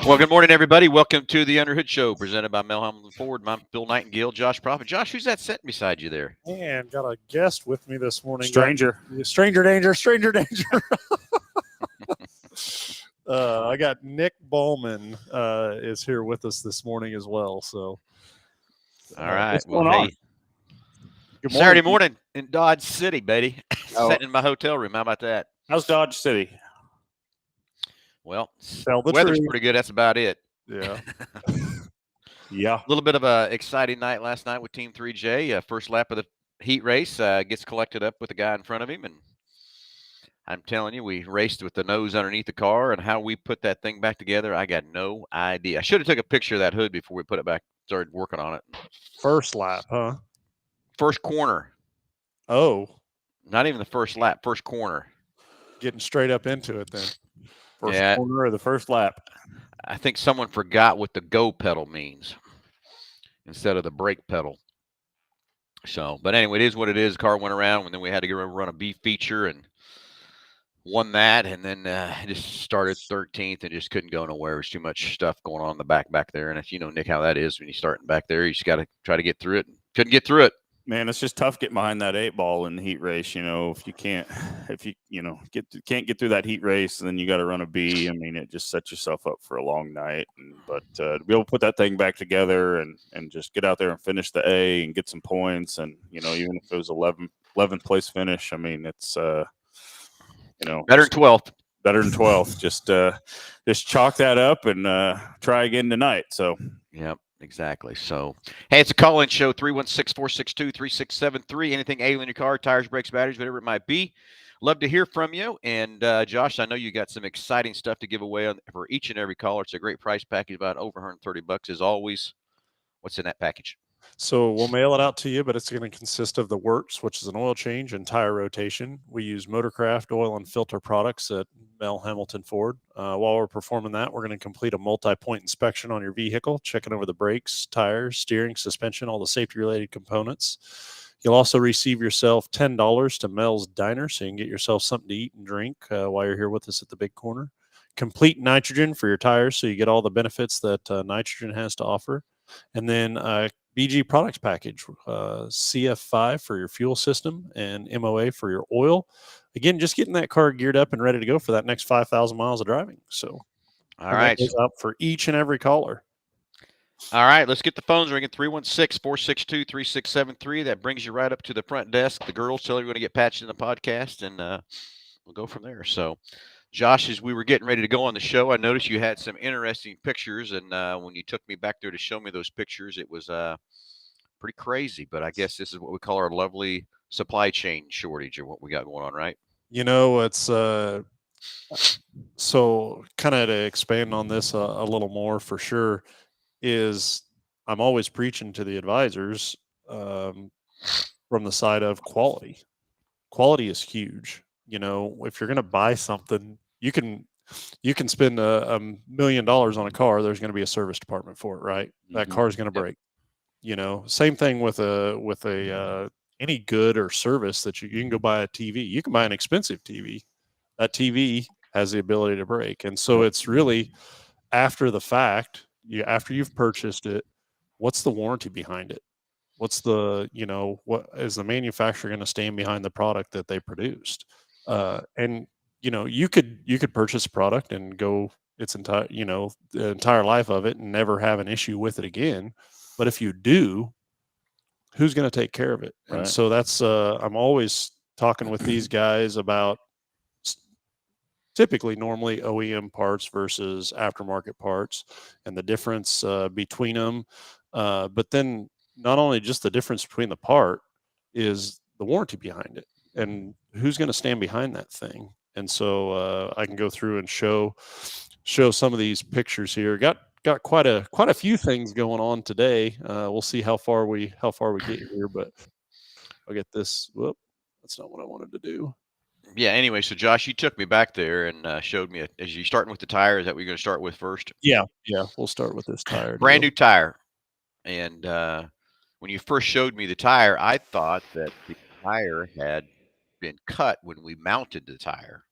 Well, good morning, everybody. Welcome to the Underhood Show, presented by Hambelton Ford. I'm Bill Nightingale, Josh Prophet. Josh, who's that sitting beside you there? And got a guest with me this morning. Stranger danger. I got Nick Bowman is here with us this morning as well. So, all right. what's Well, going on? hey, good Saturday morning in Dodge City, baby. Oh. Sitting in my hotel room. How about that? How's Dodge City? Well, Tell the weather's truth. pretty good. That's about it. Yeah. Yeah. A little bit of a exciting night last night with Team 3J. First lap of the heat race, gets collected up with the guy in front of him, and I'm telling you, we raced with the nose underneath the car, and how we put that thing back together, I got no idea. I should have took a picture of that hood before we put it back, started working on it. First lap, huh? First corner. Oh, Not even the first lap, first corner. getting straight up into it then. First Yeah. corner of the first lap. I think someone forgot what the go pedal means instead of the brake pedal. So, but anyway, it is what it is. The car went around, and then we had to go run a B feature and won that, and then just started 13th and just couldn't go nowhere. There's too much stuff going on in the back there, and if you know, Nick, how that is when you start back there, you just got to try to get through it. Couldn't get through it. Man, it's just tough getting behind that 8-ball in the heat race. You know, if you can't get through that heat race, and then you got to run a B. I mean, it just sets yourself up for a long night. But to be able to put that thing back together and just get out there and finish the A and get some points, and even if it was 11th place finish, I mean, it's better than 12th. Better than 12th. Just chalk that up and try again tonight. So, yep. Exactly. So, hey, it's a call-in show, 316-462-3673. Anything ailing your car, tires, brakes, batteries, whatever it might be. Love to hear from you. And, Josh, I know you got some exciting stuff to give away for each and every caller. It's a great price package, about over $130 as always. What's in that package? So we'll mail it out to you, but it's going to consist of the works, which is an oil change and tire rotation. We use Motorcraft oil and filter products at Hambelton Ford. While we're performing that, we're going to complete a multi-point inspection on your vehicle, checking over the brakes, tires, steering, suspension, all the safety-related components. You'll also receive yourself $10 to Mel's Diner, so you can get yourself something to eat and drink while you're here with us at the big corner. Complete nitrogen for your tires, so you get all the benefits that nitrogen has to offer. And then BG products package, CF5 for your fuel system and MOA for your oil. Again, just getting that car geared up and ready to go for that next 5,000 miles of driving. So, all right, that goes out for each and every caller. All right, let's get the phones ringing. 316-462-3673. That brings you right up to the front desk. The girls tell you we're going to get patched in the podcast, and we'll go from there. So, Josh, as we were getting ready to go on the show, I noticed you had some interesting pictures, and when you took me back there to show me those pictures, it was pretty crazy. But I guess this is what we call our lovely supply chain shortage, or what we got going on, right? It's so kind of to expand on this a little more for sure is I'm always preaching to the advisors from the side of quality. Quality is huge. If you're going to buy something, you can spend $1 million on a car. There's going to be a service department for it, right? Mm-hmm. That car is going to break. Same thing with any good or service that you can go buy a TV. You can buy an expensive TV. That TV has the ability to break, and so it's really after the fact. After you've purchased it, what's the warranty behind it? What's the what is the manufacturer going to stand behind the product that they produced? And you could purchase a product and go its entire the entire life of it and never have an issue with it again. But if you do, who's going to take care of it? Right. And so that's I'm always talking with these guys about normally OEM parts versus aftermarket parts and the difference between them. But then not only just the difference between the part is the warranty behind it and who's going to stand behind that thing. And so I can go through and show some of these pictures here. Got quite a few things going on today. We'll see how far we get here, but I'll get this. Whoop, that's not what I wanted to do. Yeah. Anyway, so Josh, you took me back there and showed me. As you starting with the tire, is that what you're going to start with first? Yeah. We'll start with this tire. Brand new tire. And when you first showed me the tire, I thought that the tire had been cut when we mounted the tire.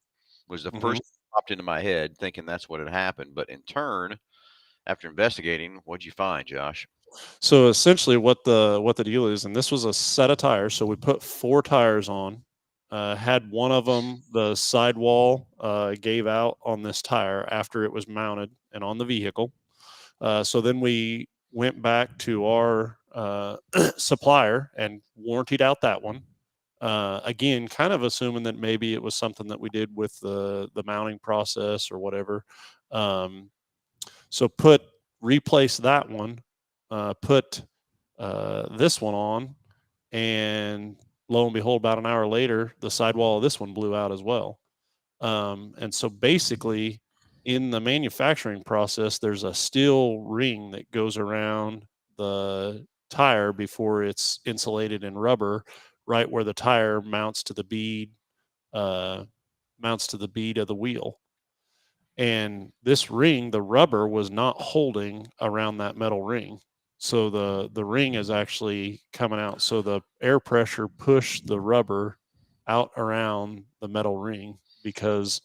Was the first thing that popped into my head, thinking that's what had happened. But in turn, after investigating, what'd you find, Josh? So essentially, what the deal is, and this was a set of tires. So we put 4 tires on. Had one of them, the sidewall gave out on this tire after it was mounted and on the vehicle. So then we went back to our supplier and warrantied out that one. Again, kind of assuming that maybe it was something that we did with the mounting process or whatever. So replace that one, put this one on, and lo and behold, about an hour later, the sidewall of this one blew out as well. And so basically, in the manufacturing process, there's a steel ring that goes around the tire before it's insulated in rubber, right where the tire mounts to the bead, mounts to the bead of the wheel. And this ring, the rubber was not holding around that metal ring. So the ring is actually coming out. So the air pressure pushed the rubber out around the metal ring because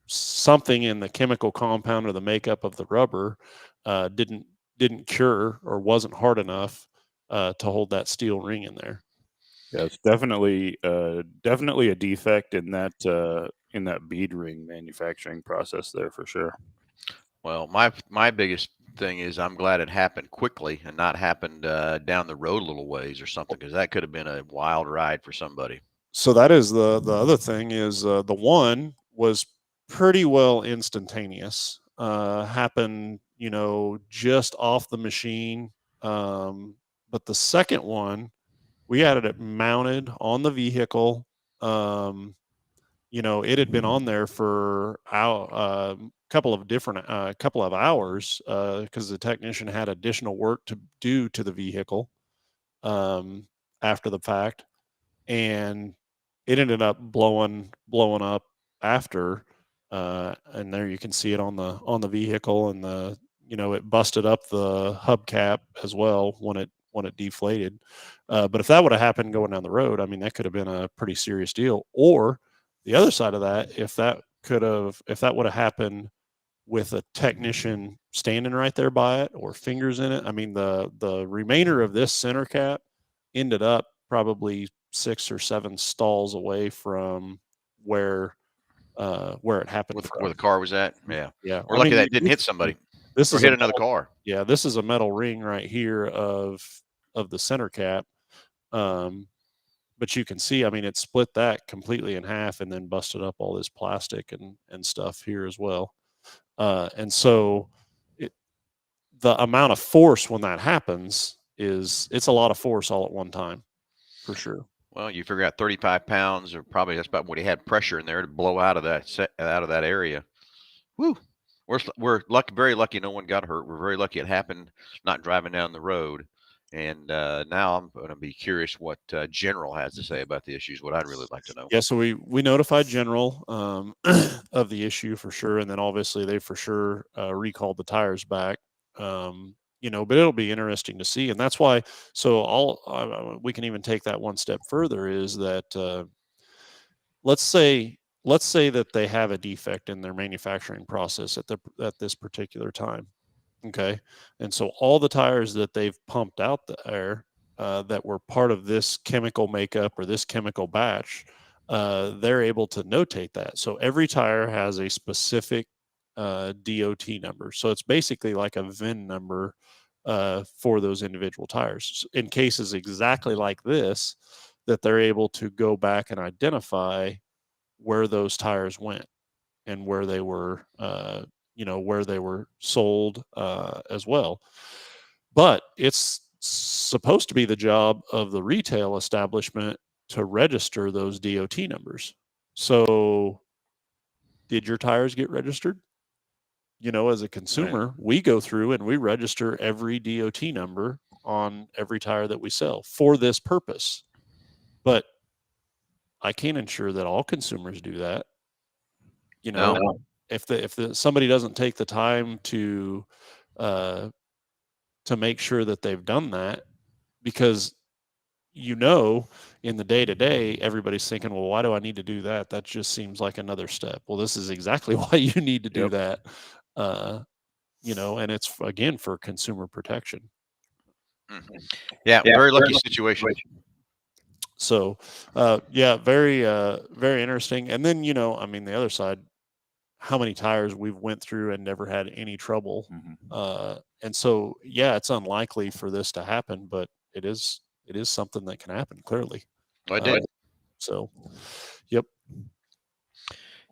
something in the chemical compound or the makeup of the rubber didn't cure or wasn't hard enough to hold that steel ring in there. Yeah, it's definitely a defect in that bead ring manufacturing process there for sure. Well, my biggest thing is I'm glad it happened quickly and not happened down the road a little ways or something, because that could have been a wild ride for somebody. So that is the other thing is the one was pretty well instantaneous. Happened, just off the machine. But the second one, we had it mounted on the vehicle. It had been on there for a couple of hours because the technician had additional work to do to the vehicle after the fact, and it ended up blowing up after. And there you can see it on the vehicle, and it busted up the hubcap as well when it deflated. But if that would have happened going down the road, I mean, that could have been a pretty serious deal. Or the other side of that, if that would have happened with a technician standing right there by it or fingers in it, I mean, the remainder of this center cap ended up probably 6 or 7 stalls away from where it happened. Where the car was at? Yeah. Yeah. We're lucky that didn't hit somebody. This or is hit another car. Yeah, this is a metal ring right here of the center cap. But you can see, I mean, it split that completely in half and then busted up all this plastic and stuff here as well. And so the amount of force when that happens it's a lot of force all at one time, for sure. Well, you figure out 35 pounds, or probably that's about what he had pressure in there to blow out of that area. Woo! We're lucky, very lucky. No one got hurt. We're very lucky it happened not driving down the road. And now I'm going to be curious what General has to say about the issues. What I'd really like to know. Yeah, so we notified General of the issue for sure, and then obviously they for sure recalled the tires back. But it'll be interesting to see, and that's why. So we can even take that one step further. Is that let's say that they have a defect in their manufacturing process at this particular time. Okay. And so all the tires that they've pumped out there that were part of this chemical makeup or this chemical batch, they're able to notate that. So every tire has a specific DOT number. So it's basically like a VIN number for those individual tires. In cases exactly like this, that they're able to go back and identify where those tires went and where they were where they were sold as well. But it's supposed to be the job of the retail establishment to register those DOT numbers. So did your tires get registered? As a consumer, right, we go through and we register every DOT number on every tire that we sell for this purpose. But I can't ensure that all consumers do that. No. If somebody doesn't take the time to make sure that they've done that, because in the day to day, everybody's thinking, well, why do I need to do that? That just seems like another step. Well, this is exactly why you need to do Yep. that. And it's again for consumer protection. Mhm. Yeah, very lucky situation. So, very, very interesting. And then, the other side, how many tires we've went through and never had any trouble. And so, yeah, it's unlikely for this to happen, but it is something that can happen clearly. I did. So, yep.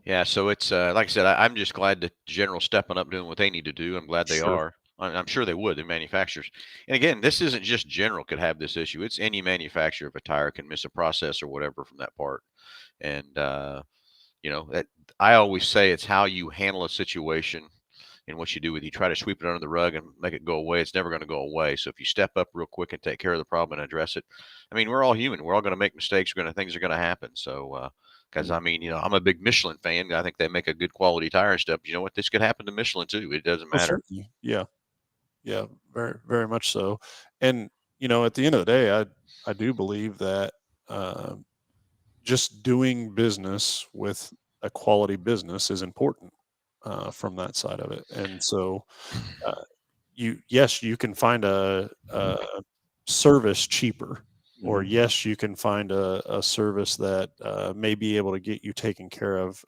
Yeah, so it's like I said, I'm just glad that General's stepping up doing what they need to do. I'm glad they Sure. are. I'm sure they would, the manufacturers. And again, this isn't just General could have this issue. It's any manufacturer of a tire can miss a process or whatever from that part. And that I always say it's how you handle a situation and what you do with it. You try to sweep it under the rug and make it go away. It's never going to go away. So if you step up real quick and take care of the problem and address it, I mean, we're all human. We're all going to make mistakes. Things are going to happen. So, because I mean, I'm a big Michelin fan. I think they make a good quality tire and stuff. You know what? This could happen to Michelin too. It doesn't matter. Certainly. Yeah. Yeah. Very, very much so. And, at the end of the day, I do believe that, just doing business with a quality business is important, from that side of it. And so, you can find a service cheaper, or yes, you can find a service that may be able to get you taken care of,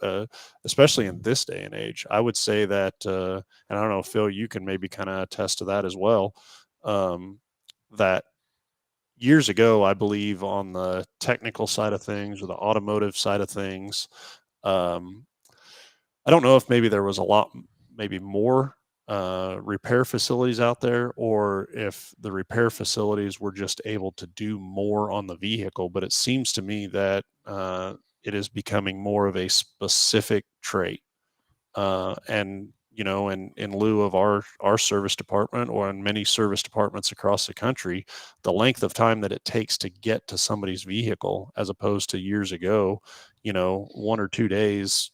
especially in this day and age. I would say that, and I don't know, Phil, you can maybe kind of attest to that as well. That years ago, I believe on the technical side of things or the automotive side of things, I don't know if maybe there was maybe more repair facilities out there, or if the repair facilities were just able to do more on the vehicle. But it seems to me that it is becoming more of a specific trait. And in lieu of our service department, or in many service departments across the country, the length of time that it takes to get to somebody's vehicle, as opposed to years ago, 1 or 2 days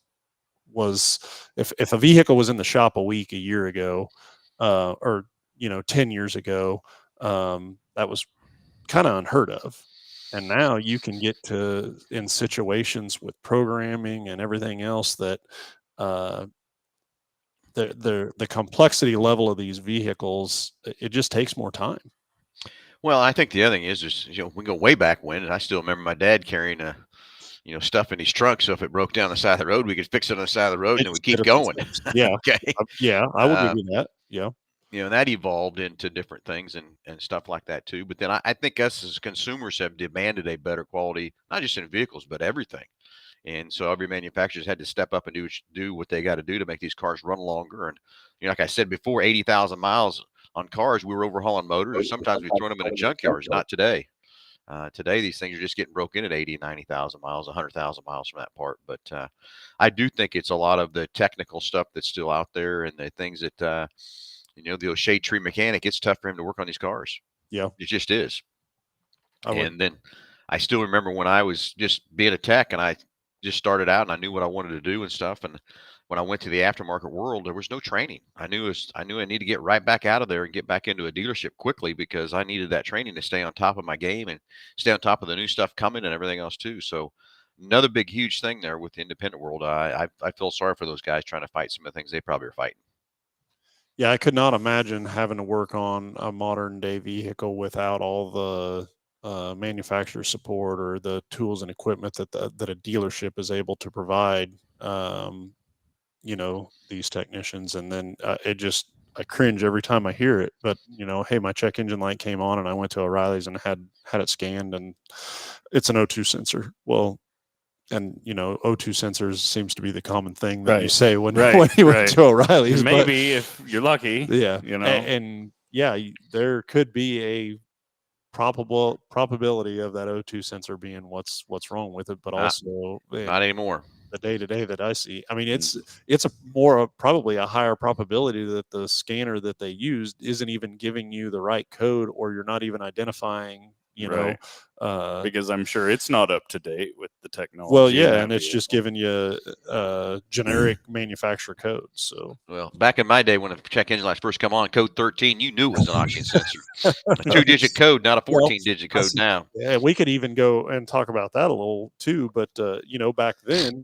was, if a vehicle was in the shop a week a year ago, or 10 years ago, that was kind of unheard of. And now you can get to in situations with programming and everything else that the complexity level of these vehicles, it just takes more time. Well, I think the other thing is we go way back when, and I still remember my dad carrying stuff in his trunk. So if it broke down the side of the road, we could fix it on the side of the road, and then we keep going. Yeah. Okay. Yeah, I would give you that. Yeah. And that evolved into different things and stuff like that too. But then I think us as consumers have demanded a better quality, not just in vehicles, but everything. And so every manufacturer's had to step up and do what they got to do to make these cars run longer. And like I said before, 80,000 miles on cars, we were overhauling motors. Sometimes we throw them in a junkyards. Not today. Today, these things are just getting broke in at 80, 90,000 miles, 100,000 miles from that part. But I do think it's a lot of the technical stuff that's still out there, and the things that, the old shade tree mechanic, it's tough for him to work on these cars. Yeah. It just is. And then I still remember when I was just being a tech, and I just started out and I knew what I wanted to do and stuff. And when I went to the aftermarket world, there was no training. I knew I need to get right back out of there and get back into a dealership quickly, because I needed that training to stay on top of my game and stay on top of the new stuff coming and everything else too. So another big, huge thing there with the independent world. I feel sorry for those guys trying to fight some of the things they probably are fighting. Yeah, I could not imagine having to work on a modern day vehicle without all the manufacturer support or the tools and equipment that a dealership is able to provide. These technicians, and then I cringe every time I hear it. But hey, my check engine light came on, and I went to O'Reilly's and had it scanned, and it's an O2 sensor. Well, and O2 sensors seems to be the common thing that you say when you went to O'Reilly's. Maybe if you're lucky, yeah, and yeah, there could be a probability of that O2 sensor being what's wrong with it, but also not anymore. The day to day that I see, I mean, it's probably a higher probability that the scanner that they used isn't even giving you the right code, or you're not even identifying you Right. know. Because I'm sure it's not up to date with the technology. Well, in yeah, that and it's just vehicle. giving you generic manufacturer codes. So Well, back in my day when the check engine lights first come on, code 13, you knew it was an oxygen sensor. A 2-digit code, not a Well, 14-digit code now. yeah, we could even go and talk about that a little too. But you know, back then,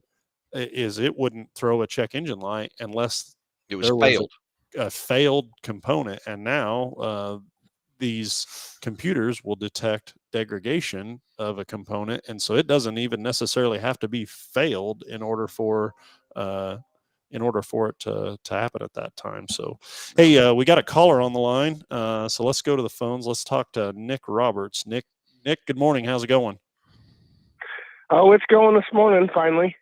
is it wouldn't throw a check engine light unless It was there was failed. a failed component, and now these computers will detect degradation of a component, and so it doesn't even necessarily have to be failed in order for it to happen at that time. So, hey, we got a caller on the line, so let's go to the phones. Let's talk to Nick Roberts. Nick, good morning. How's it going? Oh, it's going this morning, finally.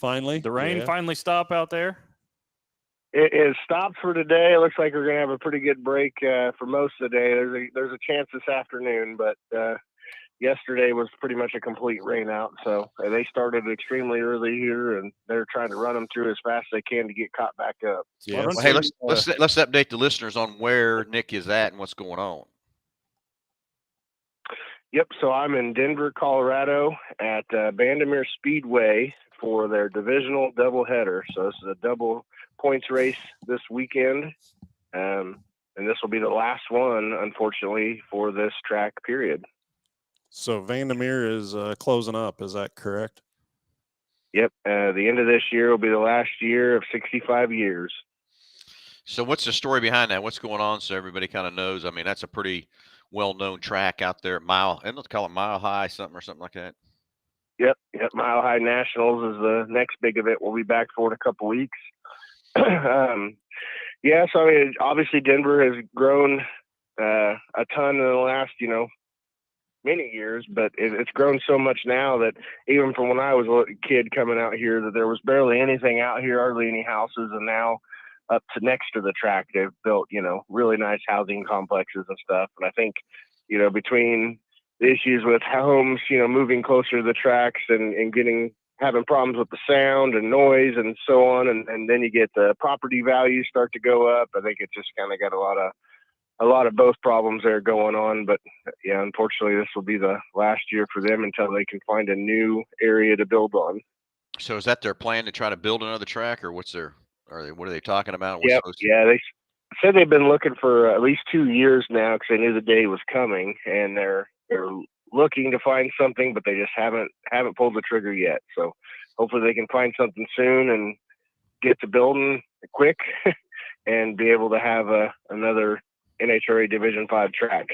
Finally? The rain Yeah. finally stop out there? It is stopped for today. It looks like we're going to have a pretty good break for most of the day. There's a chance this afternoon, but yesterday was pretty much a complete rain out. So they started extremely early here, and they're trying to run them through as fast as they can to get caught back up. Yeah. Well, hey, let's update the listeners on where Nick is at and what's going on. Yep. So I'm in Denver, Colorado at Bandimere Speedway for their divisional doubleheader. So this is a double points race this weekend. And this will be the last one, unfortunately, for this track period. So Vandemere is closing up. Is that correct? Yep. The end of this year will be the last year of 65 years. So what's the story behind that? What's going on so everybody kind of knows? I mean, that's a pretty well-known track out there at and let's call it Mile High something like that. Yep. Mile High Nationals is the next big event. We'll be back for in a couple weeks. Yeah, so I mean, obviously Denver has grown a ton in the last, many years, but it's grown so much now that even from when I was a kid coming out here, that there was barely anything out here, hardly any houses, and now up to next to the track, they've built, really nice housing complexes and stuff. And I think, between the issues with homes, moving closer to the tracks and having problems with the sound and noise and so on. And then you get the property values start to go up. I think it just kind of got a lot of both problems there going on. But yeah, unfortunately, this will be the last year for them until they can find a new area to build on. So is that their plan to try to build another track, or what are they talking about? Yep. Yeah, they said they've been looking for at least 2 years now because they knew the day was coming, and they're looking to find something, but they just haven't pulled the trigger yet. So hopefully they can find something soon and get to building quick and be able to have another NHRA Division 5 track.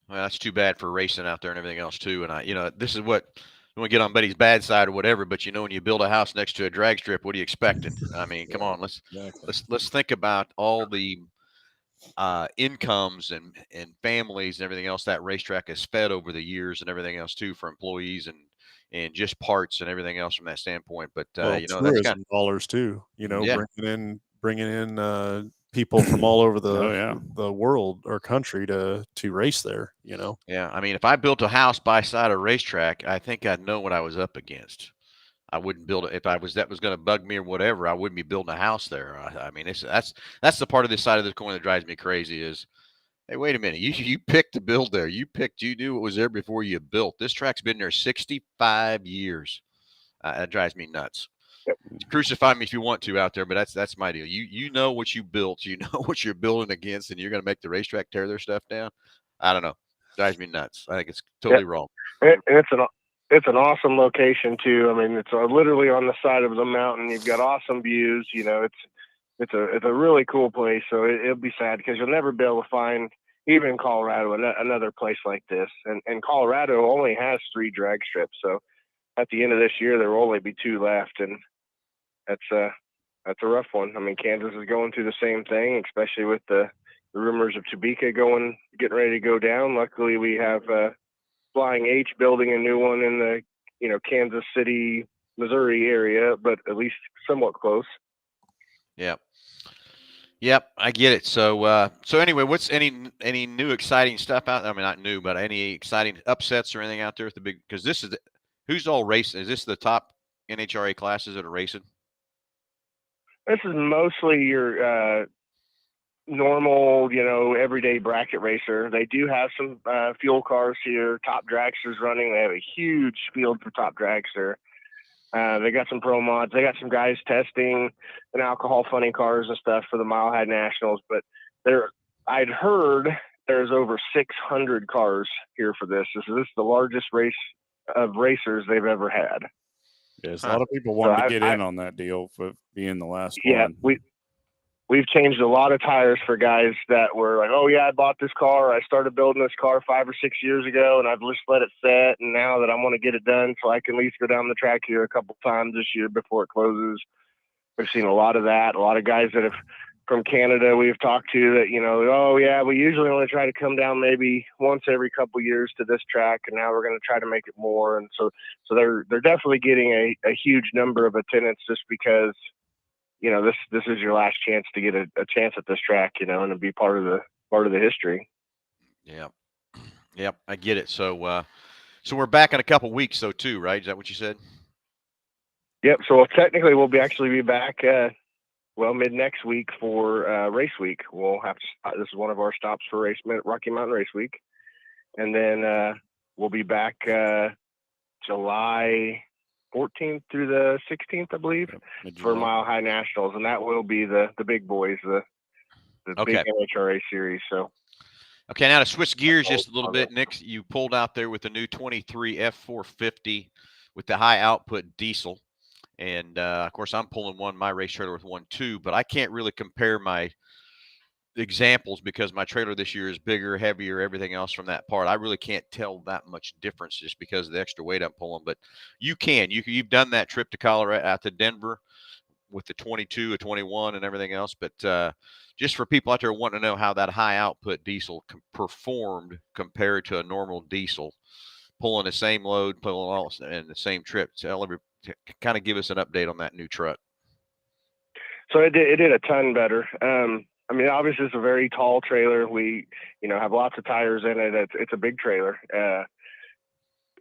Well, that's too bad for racing out there and everything else too. And this is what when we get on Betty's bad side or whatever. But when you build a house next to a drag strip, what are you expecting? I mean, come on, let's think about all the incomes and families and everything else that racetrack has fed over the years and everything else too for employees and just parts and everything else from that standpoint. But that's tourism dollars too. Bringing in people from all over the world or country to race there. Yeah, I mean, if I built a house by side of a racetrack, I think I'd know what I was up against. I wouldn't build it if that was going to bug me or whatever. I wouldn't be building a house there. I mean, that's the part of this side of the coin that drives me crazy is, hey, wait a minute, you picked to build there. You knew what was there before you built. This track's been there 65 years. That drives me nuts. Yep. Crucify me if you want to out there, but that's my deal. You know what you built. You know what you're building against, and you're going to make the racetrack tear their stuff down. I don't know. Drives me nuts. I think it's totally wrong. And it's an awesome location too. I mean, it's literally on the side of the mountain. You've got awesome views. It's a really cool place. So it'll be sad because you'll never be able to find, even in Colorado, another place like this. And Colorado only has 3 drag strips. So at the end of this year, there will only be 2 left, and that's a rough one. I mean, Kansas is going through the same thing, especially with the rumors of Topeka getting ready to go down. Luckily, we have Flying H building a new one in the Kansas City, Missouri area, but at least somewhat close. Yep, I get it. So anyway, what's any new exciting stuff out there? I mean, not new, but any exciting upsets or anything out there with the big? Because this is who's all racing? Is this the top NHRA classes that are racing? This is mostly your normal, everyday bracket racer. They do have some fuel cars here. Top Dragster's running. They have a huge field for Top Dragster. They got some pro mods. They got some guys testing and alcohol funny cars and stuff for the Mile High Nationals. But I'd heard there's over 600 cars here for this. This is the largest race of racers they've ever had. There's a lot of people wanting to get in on that deal for being the last one. We've changed a lot of tires for guys that were like, oh yeah, I bought this car. I started building this car 5 or 6 years ago, and I've just let it set. And now that I want to get it done, so I can at least go down the track here a couple times this year before it closes. We've seen a lot of that. A lot of guys that have from Canada we've talked to that, oh yeah, we usually only try to come down maybe once every couple years to this track, and now we're going to try to make it more. And so they're definitely getting a huge number of attendants just because, this is your last chance to get a chance at this track, and to be part of the history. Yeah. Yep, I get it. So we're back in a couple weeks though too, right? Is that what you said? Yep. So technically we'll actually be back mid next week for race week. We'll have to. This is one of our stops for Rocky Mountain Race Week, and then we'll be back July 14th through the 16th, I believe, for Mile High Nationals, and that will be the big boys, the big NHRA series. So. Okay, now to switch gears just a little bit, Nick, you pulled out there with the new 23 F450 with the high output diesel. And, of course, I'm pulling my race trailer with one too, but I can't really compare my examples because my trailer this year is bigger, heavier, everything else from that part. I really can't tell that much difference just because of the extra weight I'm pulling. But you can. You've done that trip to Colorado, out to Denver with the 22, a 21, and everything else. But just for people out there wanting to know how that high output diesel performed compared to a normal diesel, pulling the same load, pulling all in the same trip, kind of give us an update on that new truck. So it did a ton better. Obviously it's a very tall trailer. We, have lots of tires in it. It's a big trailer.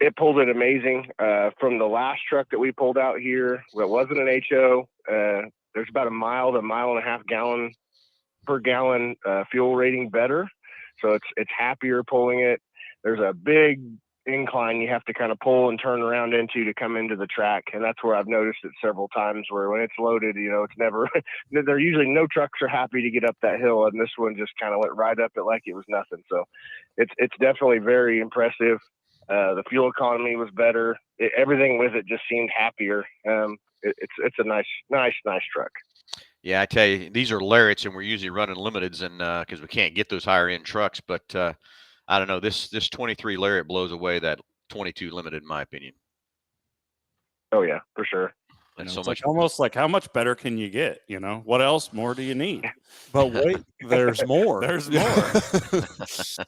It pulled it amazing. From the last truck that we pulled out here, that wasn't an HO, there's about a mile to mile and a half gallon per gallon fuel rating better. So it's happier pulling it. There's a big incline you have to kind of pull and turn around into to come into the track, and that's where I've noticed it several times where when it's loaded, it's never there usually no trucks are happy to get up that hill, and this one just kind of went right up it like it was nothing. So it's definitely very impressive. The fuel economy was better. Everything with it just seemed happier. It's a nice truck. Yeah, I tell you, these are Lariats, and we're usually running limiteds, and because we can't get those higher end trucks. But I don't know, this 23 Lariat blows away that 22 limited, in my opinion. Oh yeah, for sure. And so much almost like how much better can you get? What else more do you need? But wait, there's more. There's more.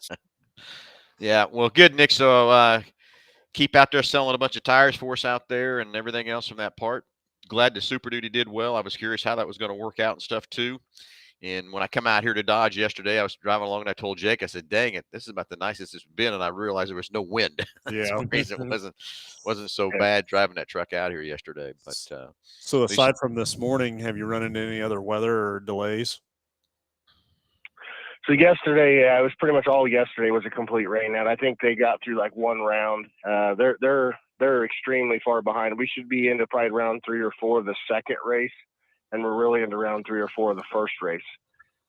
Yeah, well, good, Nick. So keep out there selling a bunch of tires for us out there and everything else from that part. Glad the Super Duty did well. I was curious how that was going to work out and stuff too. And when I come out here to Dodge yesterday, I was driving along and I told Jake, I said, dang it, this is about the nicest it's been. And I realized there was no wind. Yeah. That's the reason it wasn't so bad driving that truck out here yesterday. But so aside from this morning, have you run into any other weather or delays? So yesterday, it was pretty much all yesterday was a complete rain out. I think they got through like one round. They're extremely far behind. We should be into probably round 3 or 4 of the second race, and we're really into round 3 or 4 of the first race.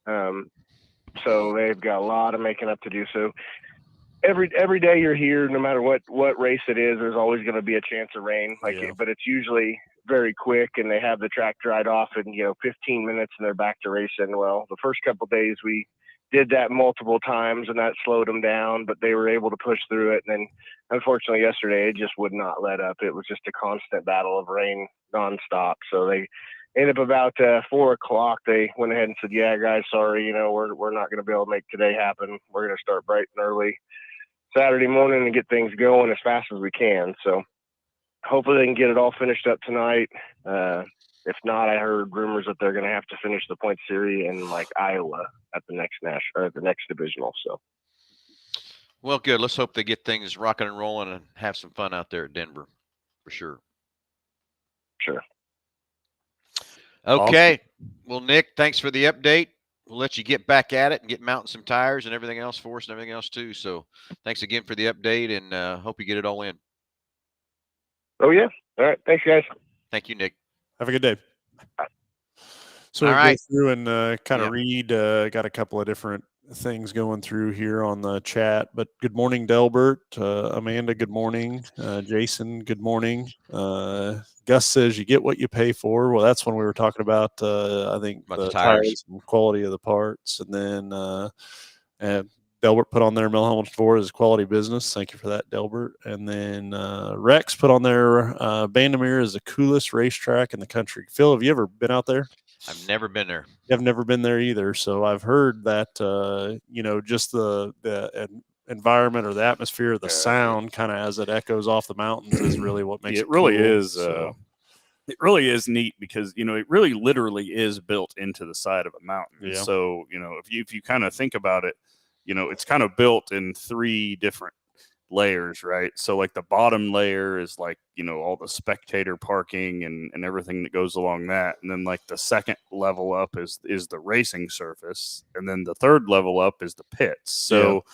So they've got a lot of making up to do. So every day you're here, no matter what race it is, there's always going to be a chance of rain. But it's usually very quick, and they have the track dried off in 15 minutes, and they're back to racing. Well, the first couple of days we did that multiple times, and that slowed them down, but they were able to push through it. And then, unfortunately, yesterday it just would not let up. It was just a constant battle of rain nonstop. So they ended up about 4 o'clock. They went ahead and said, "Yeah, guys, sorry, we're not going to be able to make today happen. We're going to start bright and early Saturday morning and get things going as fast as we can." So hopefully they can get it all finished up tonight. If not, I heard rumors that they're going to have to finish the point series in like Iowa at the next divisional. So, well, good. Let's hope they get things rocking and rolling and have some fun out there at Denver, for sure. Sure. Okay. Awesome. Well, Nick, thanks for the update. we'll let you get back at it and get mounting some tires and everything else for us and everything else too. So thanks again for the update, and hope you get it all in. Oh yeah. All right. Thanks, guys. Thank you, Nick. Have a good day. So All we'll right. go through and kind of Yep. read. Got a couple of different things going through here on the chat. But good morning, Delbert. Amanda, good morning. Jason, good morning. Gus says you get what you pay for. Well, that's when we were talking about, I think, About the the tires. tires and quality of the parts. And then and Delbert put on there, Mel Hambelton Ford is a quality business. Thank you for that, Delbert. And then Rex put on there, Bandamere is the coolest racetrack in the country. Phil, have you ever been out there? I've never been there. I've never been there either. So I've heard that, just the environment or the atmosphere, the sound kind of as it echoes off the mountains is really what makes it really cool. is. So, it really is neat because, it really literally is built into the side of a mountain. Yeah. So, if you kind of think about it, it's kind of built in 3 different layers, right? So like the bottom layer is like, all the spectator parking and everything that goes along that. And then like the second level up is the racing surface. And then the third level up is the pits. So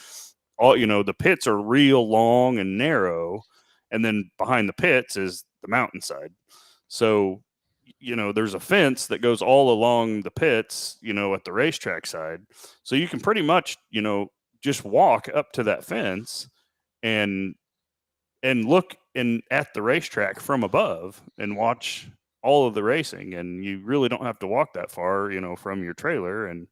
all, the pits are real long and narrow. And then behind the pits is the mountainside. So, there's a fence that goes all along the pits, at the racetrack side. So you can pretty much, just walk up to that fence and look at the racetrack from above and watch all of the racing. And you really don't have to walk that far, from your trailer. And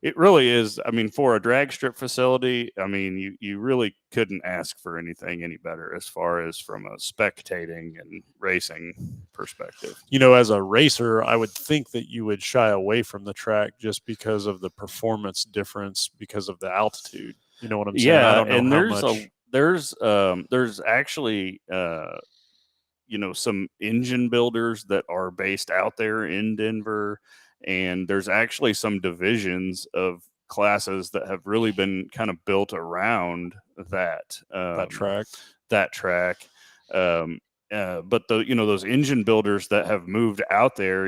it really is, for a drag strip facility, you really couldn't ask for anything any better as far as from a spectating and racing perspective. as a racer, I would think that you would shy away from the track just because of the performance difference because of the altitude. You know what I'm saying? Yeah, I don't know and how there's actually some engine builders that are based out there in Denver, and there's actually some divisions of classes that have really been kind of built around that track. But those engine builders that have moved out there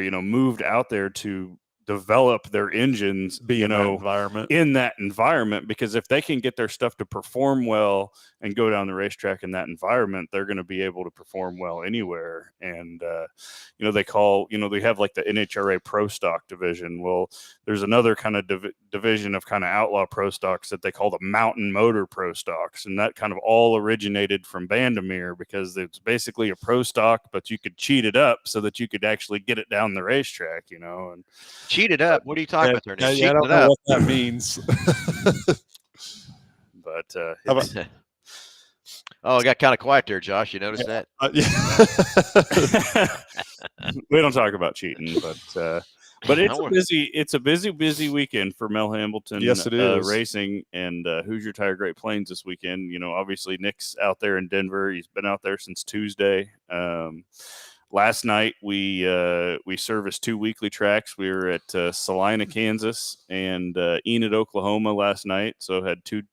to develop their engines, in that environment, because if they can get their stuff to perform well and go down the racetrack in that environment, they're going to be able to perform well anywhere. And they have like the NHRA Pro Stock division. Well, there's another kind of division of kind of outlaw pro stocks that they call the Mountain Motor Pro Stocks, and that kind of all originated from Bandamere because it's basically a pro stock, but you could cheat it up so that you could actually get it down the racetrack, and Cheat it up. What are you talking about there, Nick? I don't know what that means. But oh, it got kind of quiet there, Josh. You noticed that? We don't talk about cheating, but it's a busy weekend for Mel Hambelton. Yes, it is. Racing and Hoosier Tire Great Plains this weekend. Obviously Nick's out there in Denver. He's been out there since Tuesday. Last night we serviced 2 weekly tracks. We were at Salina, Kansas, and Enid, Oklahoma last night. So had two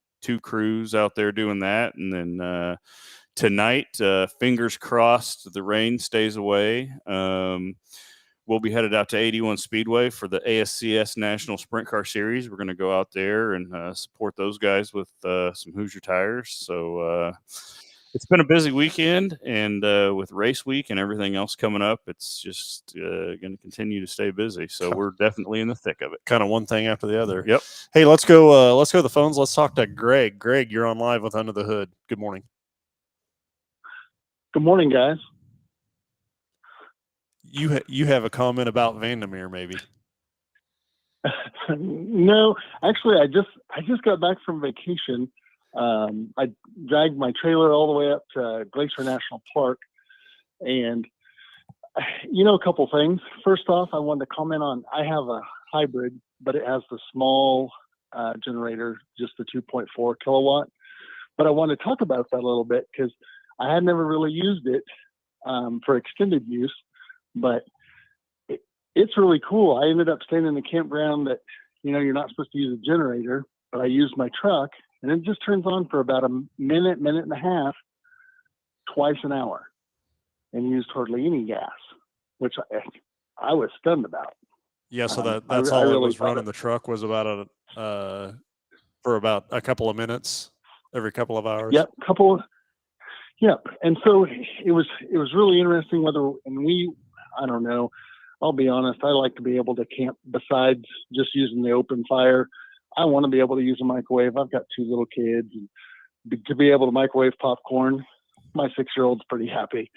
crews out there doing that, and then tonight, fingers crossed, the rain stays away. We'll be headed out to 81 Speedway for the ASCS National Sprint Car Series. We're going to go out there and support those guys with some Hoosier tires. So it's been a busy weekend, and with race week and everything else coming up, it's just going to continue to stay busy. So we're definitely in the thick of it. Kind of one thing after the other. Yep. Hey, let's go to the phones. Let's talk to Greg. Greg, you're on live with Under the Hood. Good morning. Good morning, guys. You have a comment about Vandemere, maybe? No, actually, I just got back from vacation. I dragged my trailer all the way up to Glacier National Park, and a couple things. First off, I wanted to comment on, I have a hybrid, but it has the small generator, just the 2.4 kilowatt. But I want to talk about that a little bit because I had never really used it for extended use, but it's really cool. I ended up staying in the campground that, you're not supposed to use a generator, but I used my truck, and it just turns on for about a minute and a half, twice an hour, and used hardly any gas, which I was stunned about. Yeah, so I that's all it really was thought running the truck was about for about a couple of minutes every couple of hours. Yep, yep. And so it was really interesting I don't know. I'll be honest, I like to be able to camp besides just using the open fire. I want to be able to use a microwave. I've got 2 little kids, and to be able to microwave popcorn, my 6-year-old's pretty happy.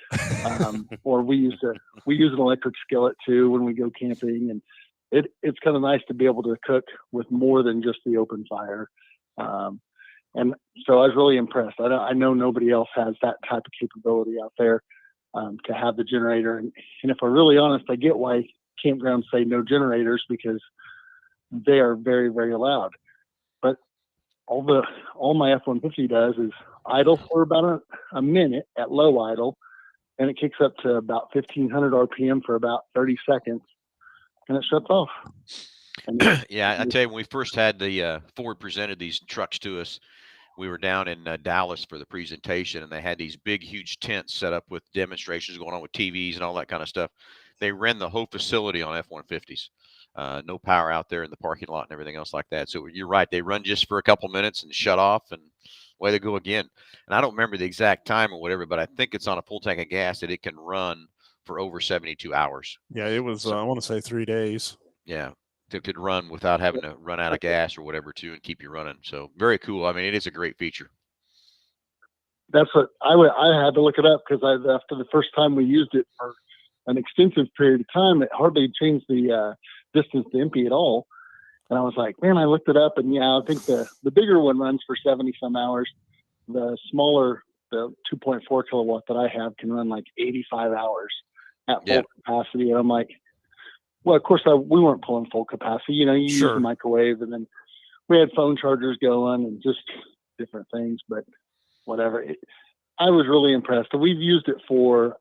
Or we use an electric skillet too when we go camping, and it's kind of nice to be able to cook with more than just the open fire. And so I was really impressed. I know nobody else has that type of capability out there, to have the generator. And if we're really honest, I get why campgrounds say no generators, because they are very, very loud. But all my F-150 does is idle for about a minute at low idle, and it kicks up to about 1,500 RPM for about 30 seconds, and it shuts off. And Yeah, I tell you, when we first had the Ford presented these trucks to us, we were down in Dallas for the presentation, and they had these big, huge tents set up with demonstrations going on with TVs and all that kind of stuff. They ran the whole facility on F-150s. No power out there in the parking lot and everything else like that. So you're right. They run just for a couple minutes and shut off, and away they go again. And I don't remember the exact time or whatever, but I think it's on a full tank of gas that it can run for over 72 hours. Yeah, it was, I want to say 3 days. Yeah. That could run without having to run out of gas or whatever too, and keep you running. So very cool. I mean, it is a great feature. That's what I had to look it up, because after the first time we used it for an extensive period of time, it hardly changed the distance to empty at all. And I was like, man, I looked it up, and yeah, I think the bigger one runs for 70 some hours. The smaller, the 2.4 kilowatt that I have, can run like 85 hours at full capacity. And I'm like, well, of course, we weren't pulling full capacity. You use the microwave, and then we had phone chargers going and just different things. But whatever, I was really impressed. We've used it for,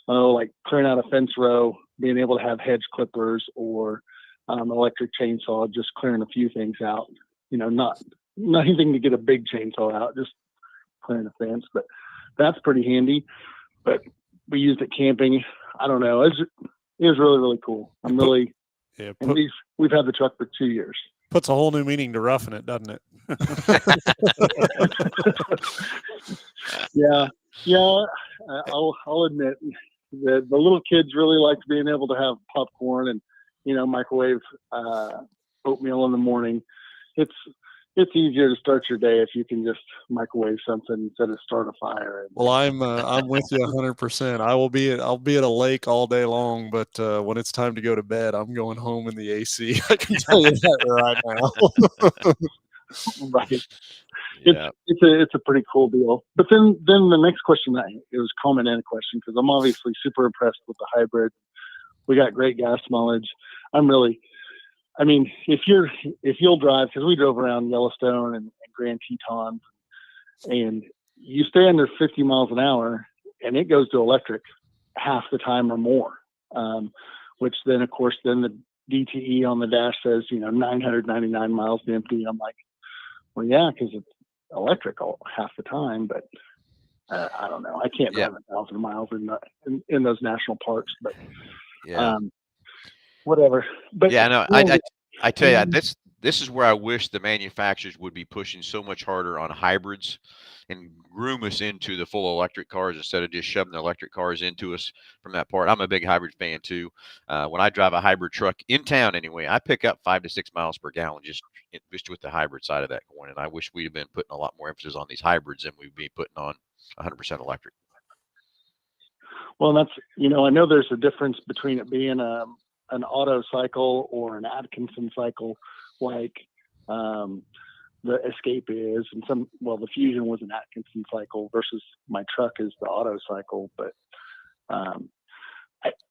like clearing out a fence row, being able to have hedge clippers, or electric chainsaw, just clearing a few things out. Not anything to get a big chainsaw out, just clearing a fence. But that's pretty handy. But we used it camping. I don't know. It was really, really cool. We've had the truck for 2 years. Puts a whole new meaning to roughing it, doesn't it? Yeah. I'll admit that the little kids really liked being able to have popcorn and, microwave oatmeal in the morning. It's easier to start your day if you can just microwave something instead of start a fire. Well, I'm with you 100%. I'll be at a lake all day long, but when it's time to go to bed, I'm going home in the AC. I can tell you that right now. Right. It's a pretty cool deal. But then the next question, it was a comment and a question, because I'm obviously super impressed with the hybrid. We got great gas mileage. If you'll drive, because we drove around Yellowstone and Grand Tetons, and you stay under 50 miles an hour, and it goes to electric half the time or more, which then, of course, the DTE on the dash says, 999 miles to empty. I'm like, well, yeah, because it's electric half the time, but I don't know. I can't drive 1,000 miles in those national parks, but whatever. But yeah, no, I tell you, this is where I wish the manufacturers would be pushing so much harder on hybrids and groom us into the full electric cars instead of just shoving the electric cars into us from that part. I'm a big hybrid fan too. When I drive a hybrid truck in town anyway, I pick up 5 to 6 miles per gallon just with the hybrid side of that coin. And I wish we'd have been putting a lot more emphasis on these hybrids than we'd be putting on 100% electric. Well, that's, I know there's a difference between it being an auto cycle or an Atkinson cycle, like the Escape is, and the Fusion was an Atkinson cycle versus my truck is the auto cycle. But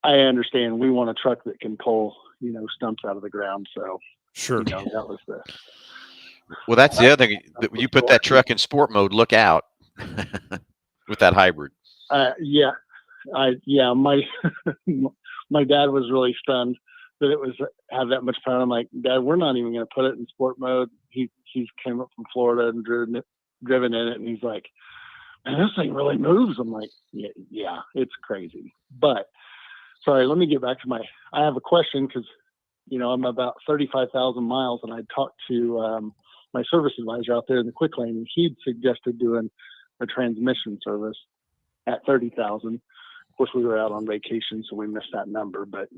I understand we want a truck that can pull, stumps out of the ground. So sure, that was well, that's the other thing. When you put that truck in sport mode, look out with that hybrid. My dad was really stunned that it had that much power. I'm like, Dad, we're not even going to put it in sport mode. He's came up from Florida and driven in it, and he's like, man, this thing really moves. I'm like, yeah, it's crazy. But sorry, let me get back to I have a question, because I'm about 35,000 miles, and I talked to my service advisor out there in the quick lane, and he'd suggested doing a transmission service at 30,000. Of course, we were out on vacation, so we missed that number, but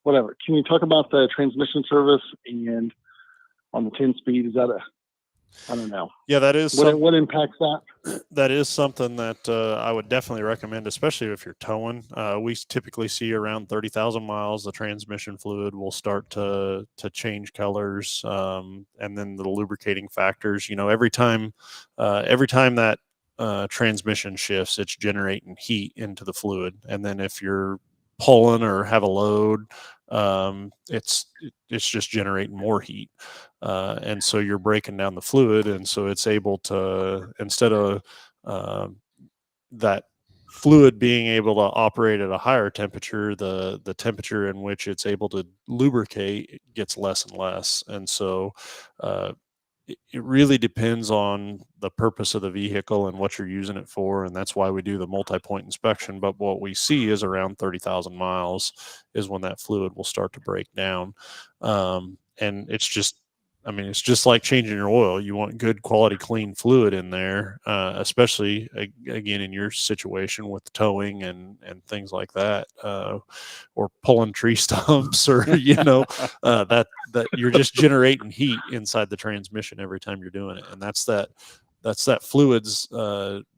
whatever. Can you talk about the transmission service and on the 10-speed? Is that I don't know. Yeah, that is what impacts that? That is something that I would definitely recommend, especially if you're towing. We typically see around 30,000 miles, the transmission fluid will start to change colors, and then the lubricating factors. Every time that transmission shifts, it's generating heat into the fluid, and then if you're pulling or have a load, it's just generating more heat, and so you're breaking down the fluid, and so it's able to, instead of that fluid being able to operate at a higher temperature, the temperature in which it's able to lubricate gets less and less, and so it really depends on the purpose of the vehicle and what you're using it for, and that's why we do the multi-point inspection. But what we see is around 30,000 miles is when that fluid will start to break down, and it's just like changing your oil. You want good quality, clean fluid in there, especially again in your situation with towing and things like that, or pulling tree stumps, or that you're just generating heat inside the transmission every time you're doing it, and that's that fluid's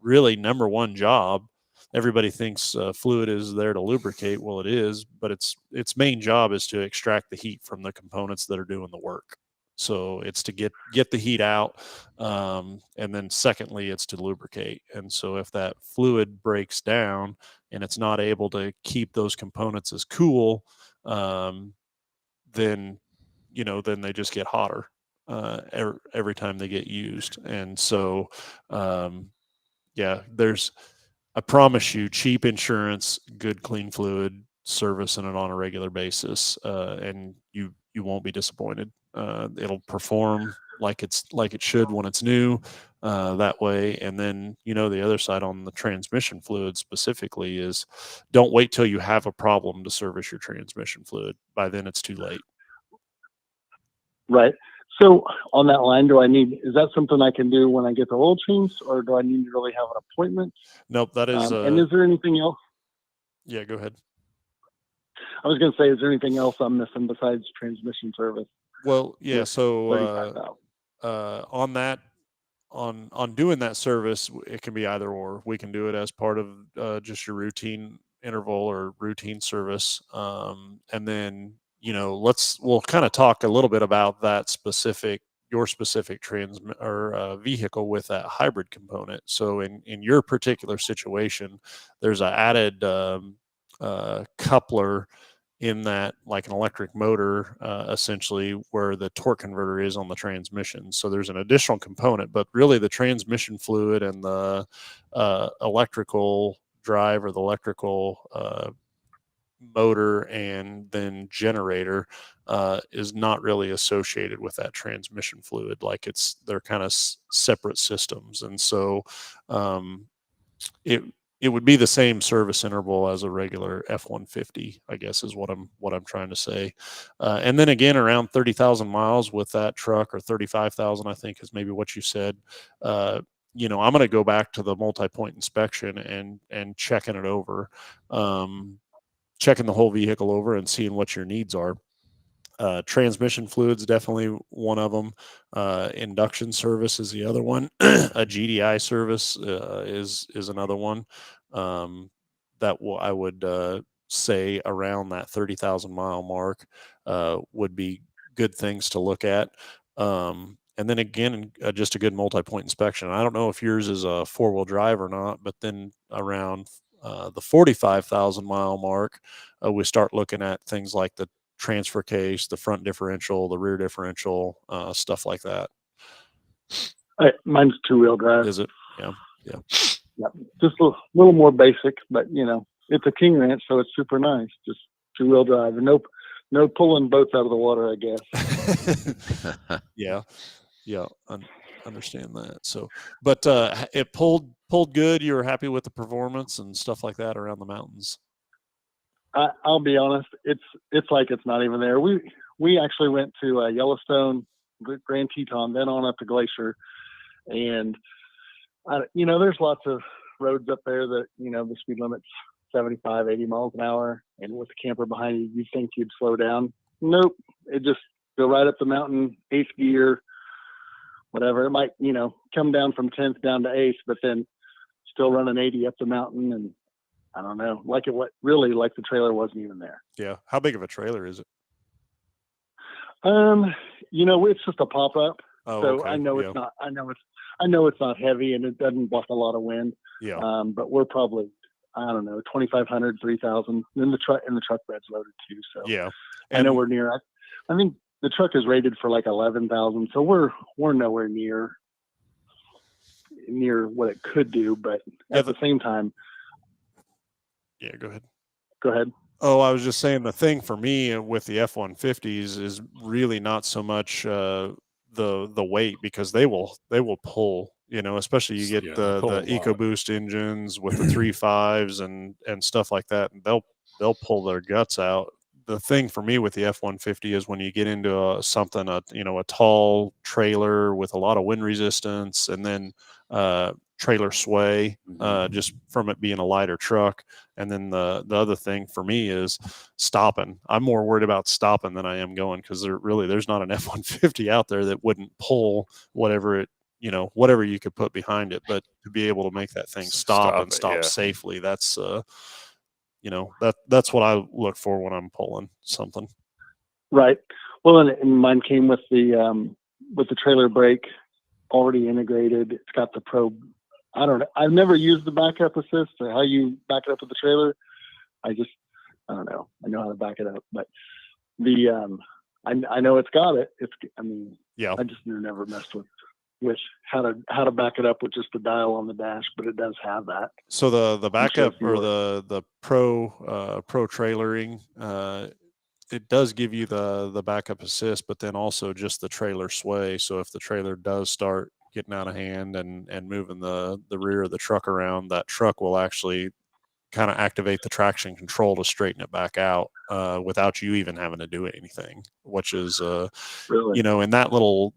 really number one job. Everybody thinks fluid is there to lubricate. Well, it is, but its main job is to extract the heat from the components that are doing the work. So it's to get the heat out, and then secondly, it's to lubricate. And so if that fluid breaks down and it's not able to keep those components as cool, then they just get hotter every time they get used. And so, I promise you, cheap insurance, good clean fluid, servicing it on a regular basis, and you won't be disappointed. It'll perform like it should when it's new, that way. And then the other side on the transmission fluid specifically is, don't wait till you have a problem to service your transmission fluid. By then it's too late. Right. So on that line, is that something I can do when I get the oil changed, or do I need to really have an appointment? Nope, that is. And is there anything else? Yeah, go ahead. I was going to say, is there anything else I'm missing besides transmission service? Well, yeah. So on that, on doing that service, it can be either or. We can do it as part of just your routine interval or routine service, and then we'll kind of talk a little bit about your specific vehicle with that hybrid component. So in your particular situation, there's an added coupler in that, like an electric motor, essentially, where the torque converter is on the transmission. So there's an additional component, but really the transmission fluid and the electrical drive, or the electrical motor and then generator, is not really associated with that transmission fluid. Like they're kind of separate systems. And so it would be the same service interval as a regular F-150, I guess, is what I'm trying to say. And then again, around 30,000 miles with that truck, or 35,000, I think is maybe what you said. I'm going to go back to the multi-point inspection and checking it over, checking the whole vehicle over and seeing what your needs are. Transmission fluid's definitely one of them. Induction service is the other one. A GDI service is another one. I would say around that 30,000 mile mark would be good things to look at. And then again, just a good multi-point inspection. I don't know if yours is a 4-wheel drive or not, but then around the 45,000 mile mark, we start looking at things like the transfer case, the front differential, the rear differential, stuff like that. Mine's 2-wheel drive. Is it? Yeah. Just a little more basic, but it's a King Ranch, so it's super nice. Just 2-wheel drive, and no pulling boats out of the water, I guess. Yeah. Understand that. So, but it pulled good. You were happy with the performance and stuff like that around the mountains. I'll be honest, it's like it's not even there. We we actually went to Yellowstone, Grand Teton, then on up to Glacier. And, there's lots of roads up there that, the speed limit's 75, 80 miles an hour. And with the camper behind you, you'd think you'd slow down. Nope. It just go right up the mountain, 8th gear, whatever. It might, come down from 10th down to 8th, but then still running 80 up the mountain. And I don't know, like the trailer wasn't even there. Yeah. How big of a trailer is it? It's just a pop up. Oh, so okay. I know yeah. it's not, I know it's not heavy and it doesn't block a lot of wind. Yeah. But we're probably, I don't know, 2,500, 3,000. Then the truck bed's loaded too. So Yeah. I know we're near. I think the truck is rated for like 11,000. So we're nowhere near what it could do. But at the same time. Yeah. Go ahead. Go ahead. Oh, I was just saying the thing for me with the F-150s is really not so much the weight, because they will pull, especially you get the EcoBoost engines with the 3.5s and stuff like that, and they'll pull their guts out. The thing for me with the F-150 is when you get into a tall trailer with a lot of wind resistance, and then trailer sway, just from it being a lighter truck. And then the other thing for me is stopping. I'm more worried about stopping than I am going, because there's not an F-150 out there that wouldn't pull whatever you could put behind it. But to be able to make that thing stop safely, that's that's what I look for when I'm pulling something. Right. Well, and mine came with the trailer brake already integrated. It's got the Pro. I don't know. I've never used the backup assist or how you back it up with the trailer. I don't know. I know how to back it up, but I know it's got it. I just never messed with how to back it up with just the dial on the dash, but it does have that. So the backup or the pro trailering, it does give you the backup assist, but then also just the trailer sway. So if the trailer does start getting out of hand and moving the rear of the truck around, that truck will actually kind of activate the traction control to straighten it back out without you even having to do anything, which is really? In that little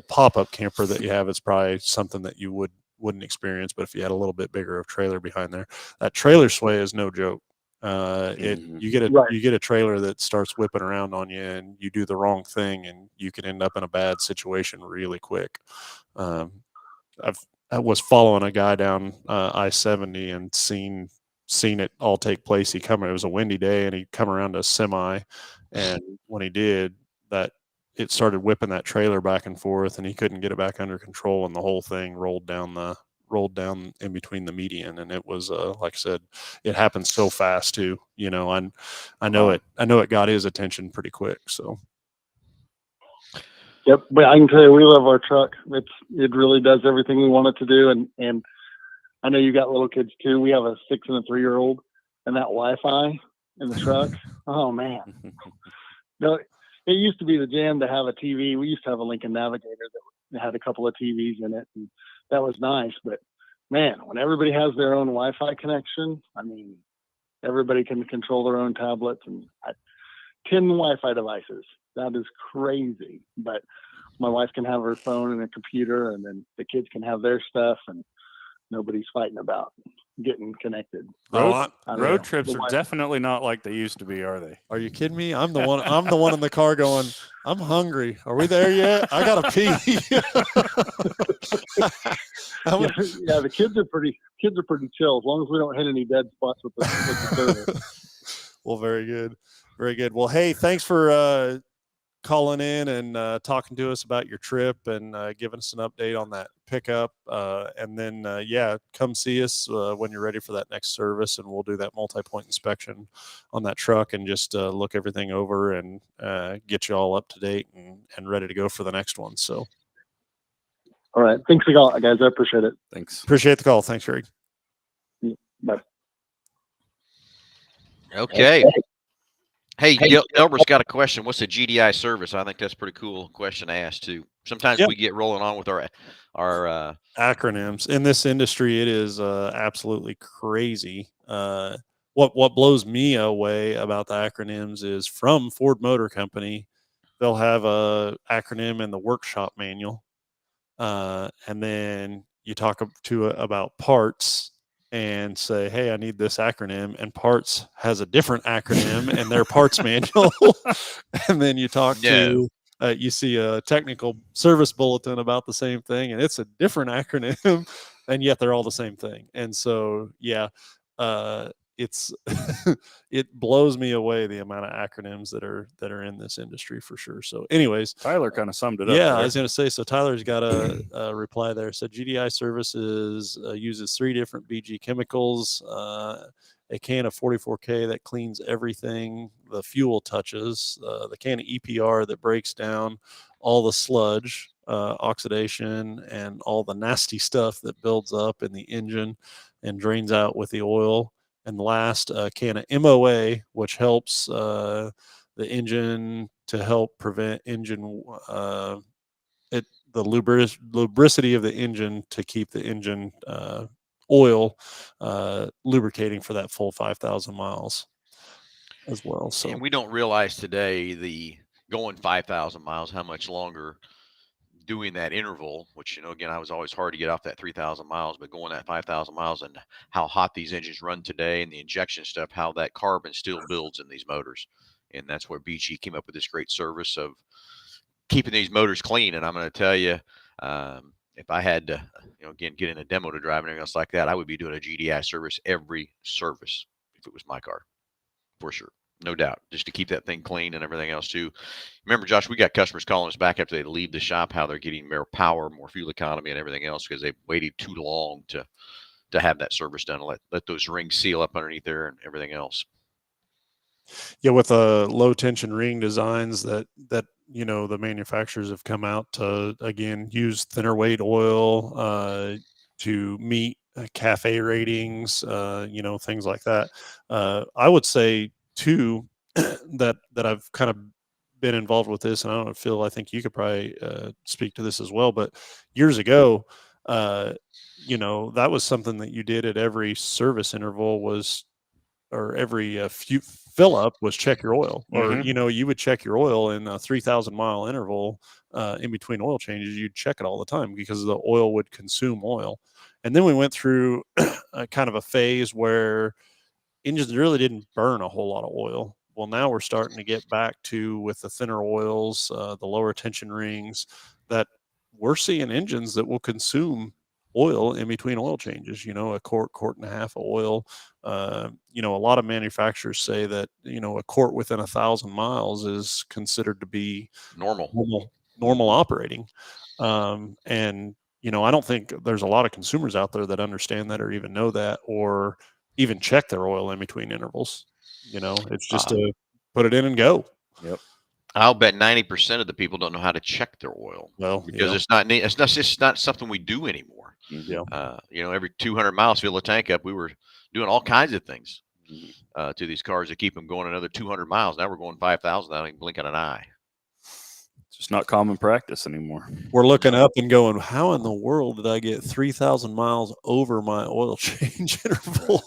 pop-up camper that you have, it's probably something that you wouldn't experience. But if you had a little bit bigger of trailer behind there, that trailer sway is no joke. You get a trailer that starts whipping around on you, and you do the wrong thing, and you can end up in a bad situation really quick. I was following a guy down I-70 and seen it all take place. It was a windy day, and he come around a semi, and when he did that, it started whipping that trailer back and forth, and he couldn't get it back under control, and the whole thing rolled down in between the median. And it was like I said, it happened so fast too. I know it got his attention pretty quick. So yep. But I can tell you, we love our truck. It really does everything we want it to do. And I know you got little kids too. We have a 6 and a 3-year-old, and that Wi-Fi in the truck. Oh man. No, it used to be the jam to have a TV. We used to have a Lincoln Navigator that had a couple of TVs in it, and that was nice. But man, when everybody has their own Wi-Fi connection, everybody can control their own tablets and 10 Wi-Fi devices. That is crazy. But my wife can have her phone and a computer, and then the kids can have their stuff, and nobody's fighting about getting connected. Road trips are definitely not like they used to be, are they? Are you kidding me? I'm the one in the car going, I'm hungry. Are we there yet? I gotta pee. The kids are pretty chill, as long as we don't hit any dead spots with the service. Well, very good. Very good. Well, hey, thanks for calling in and talking to us about your trip and giving us an update on that pickup. And then, come see us when you're ready for that next service, and we'll do that multi-point inspection on that truck and just look everything over and get you all up to date and ready to go for the next one. So. All right. Thanks a lot, guys. I appreciate it. Thanks. Appreciate the call. Thanks, Greg. Bye. Okay. Hey, Delbert's got a question. What's a GDI service? I think that's a pretty cool question to ask too. Sometimes we get rolling on with our acronyms in this industry. It is absolutely crazy. What blows me away about the acronyms is from Ford Motor Company. they'll have a acronym in the workshop manual, and then you talk about parts and say, hey, I need this acronym, and parts has a different acronym in their parts manual. And then you talk to you see a technical service bulletin about the same thing, and it's a different acronym, and yet they're all the same thing. And so it's it blows me away the amount of acronyms that are in this industry for sure. So anyways, Tyler kind of summed it up. yeah, there. I was going to say, so Tyler's got a reply there. Said GDI Services uses 3 different BG chemicals, a can of 44K that cleans everything the fuel touches, the can of EPR that breaks down all the sludge, oxidation, and all the nasty stuff that builds up in the engine and drains out with the oil. And last, a can of MOA, which helps the engine to help prevent engine the lubricity of the engine to keep the engine oil lubricating for that full 5,000 miles as well. So And we don't realize today the going 5,000 miles, how much longer doing that interval, which, again, I was always hard to get off that 3,000 miles, but going that 5,000 miles and how hot these engines run today and the injection stuff, how that carbon still builds in these motors. And that's where BG came up with this great service of keeping these motors clean. And I'm going to tell you, if I had to, again, get in a demo to drive and everything else like that, I would be doing a GDI service every service if it was my car, for sure. No doubt, just to keep that thing clean and everything else too. Remember, Josh, we got customers calling us back after they leave the shop, how they're getting more power, more fuel economy, and everything else because they've waited too long to have that service done. Let those rings seal up underneath there and everything else. Yeah, with low tension ring designs that the manufacturers have come out to again use thinner weight oil to meet CAFE ratings, things like that. I would say too that I've kind of been involved with this, and I don't know, Phil, I think you could probably speak to this as well. But years ago, that was something that you did at every service interval or every fill up was check your oil, or you would check your oil in a 3,000 mile interval in between oil changes. You'd check it all the time because the oil would consume oil. And then we went through a kind of a phase where engines really didn't burn a whole lot of oil. Well, now we're starting to get back to, with the thinner oils, the lower tension rings, that we're seeing engines that will consume oil in between oil changes, a quart and a half of oil. A lot of manufacturers say that, a quart within 1,000 miles is considered to be normal operating. And, I don't think there's a lot of consumers out there that understand that or even know that, or even check their oil in between intervals. It's just to put it in and go. Yep. I'll bet 90% of the people don't know how to check their oil. Well, because it's just not something we do anymore. Yeah. Every 200 miles, fill the tank up. We were doing all kinds of things to these cars to keep them going another 200 miles. Now we're going 5,000. I don't even blink at an eye. It's just not common practice anymore. We're looking up and going, how in the world did I get 3,000 miles over my oil change interval?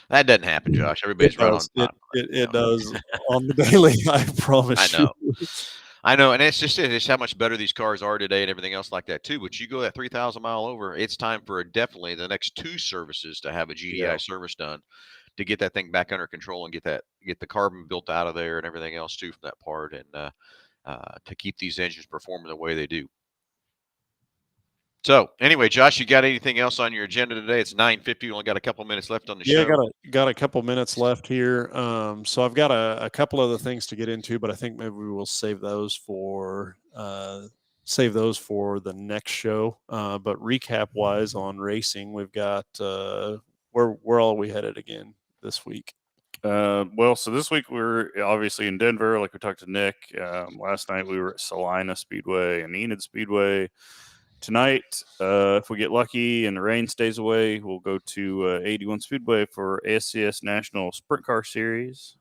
That doesn't happen, Josh. Everybody's right on top. It does on the daily. I promise. I know, and it's just it's how much better these cars are today and everything else like that too. But you go that 3,000 mile over, it's time for definitely the next 2 services to have a GDI service done to get that thing back under control and get the carbon built out of there and everything else too from that part, and to keep these engines performing the way they do. So anyway, Josh, you got anything else on your agenda today? It's 9:50. We only got a couple minutes left on the show. Yeah, got a couple minutes left here. So I've got a couple other things to get into, but I think maybe we will save those for the next show. But recap wise on racing, we've got where all we headed again this week. So this week we're obviously in Denver, like we talked to Nick. Last night we were at Salina Speedway and Enid Speedway. Tonight, if we get lucky and the rain stays away, we'll go to 81 Speedway for ASCS National Sprint Car Series.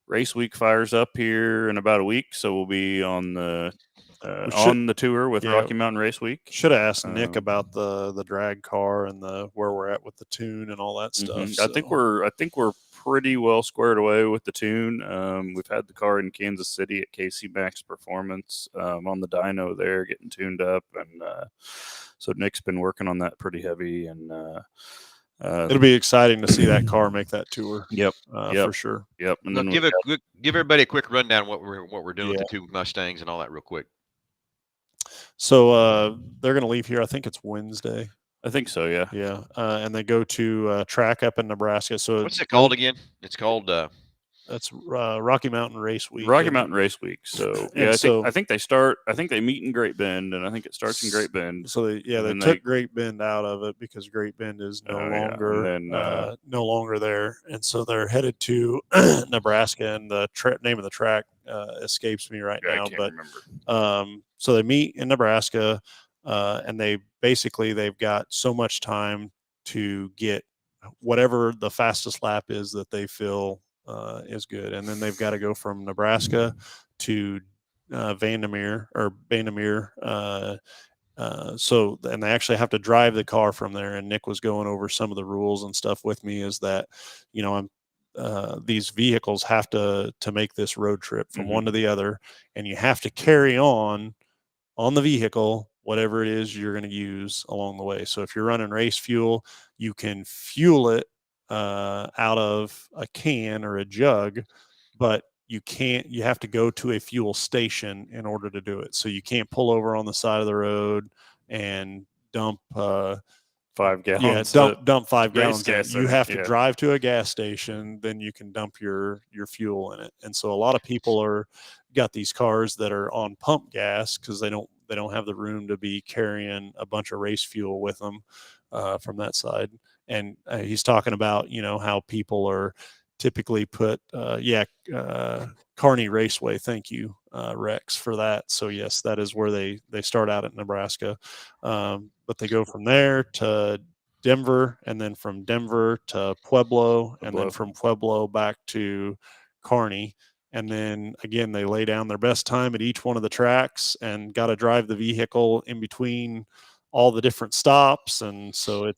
Race week fires up here in about a week, so we'll be on the on the tour with yeah. Rocky Mountain Race Week. Should have asked Nick Um, about the drag car and the where we're at with the tune and all that stuff. I think we're pretty well squared away with the tune. We've had the car in Kansas City at KC Max Performance on the dyno there, getting tuned up, and so Nick's been working on that pretty heavy, and it'll be exciting to see that car make that tour. Yep. For sure. Yep. And Now, then give everybody a quick rundown what we're doing with Yeah. the two Mustangs and all that real quick. So they're going to leave here. I think it's Wednesday. I think so. Yeah. Yeah, and they go to track up in Nebraska. So What's it called again? It's called that's Rocky Mountain Race Week. Rocky Mountain Race Week. So And yeah, I think they start. I think they meet in Great Bend, and I think it starts in Great Bend. So they And took Great Bend out of it because Great Bend is no Oh, yeah. longer And then, no longer there, and so they're headed to Nebraska. And the name of the track escapes me right I now, can't but remember. so they meet in Nebraska, and they've got so much time to get whatever the fastest lap is that they feel is good, and then they've got to go from Nebraska to Vandermeer. So, and they actually have to drive the car from there. And Nick was going over some of the rules and stuff with me. Is that these vehicles have to make this road trip from one to the other, and you have to carry on the vehicle whatever it is you're going to use along the way. So if you're running race fuel, you can fuel it out of a can or a jug, but you have to go to a fuel station in order to do it. So you can't pull over on the side of the road and dump 5 gallons. Yeah, dump 5 gallons. gas You in it, have to yeah. drive to a gas station, then you can dump your fuel in it. And so a lot of people got these cars that are on pump gas because they don't have the room to be carrying a bunch of race fuel with them from that side. And he's talking about how people are typically put Kearney Raceway. Thank you, Rex, for that. So yes, that is where they start out at Nebraska, but they go from there to Denver, and then from Denver to Pueblo, and then from Pueblo back to Kearney. And then again, they lay down their best time at each one of the tracks and got to drive the vehicle in between all the different stops. And so I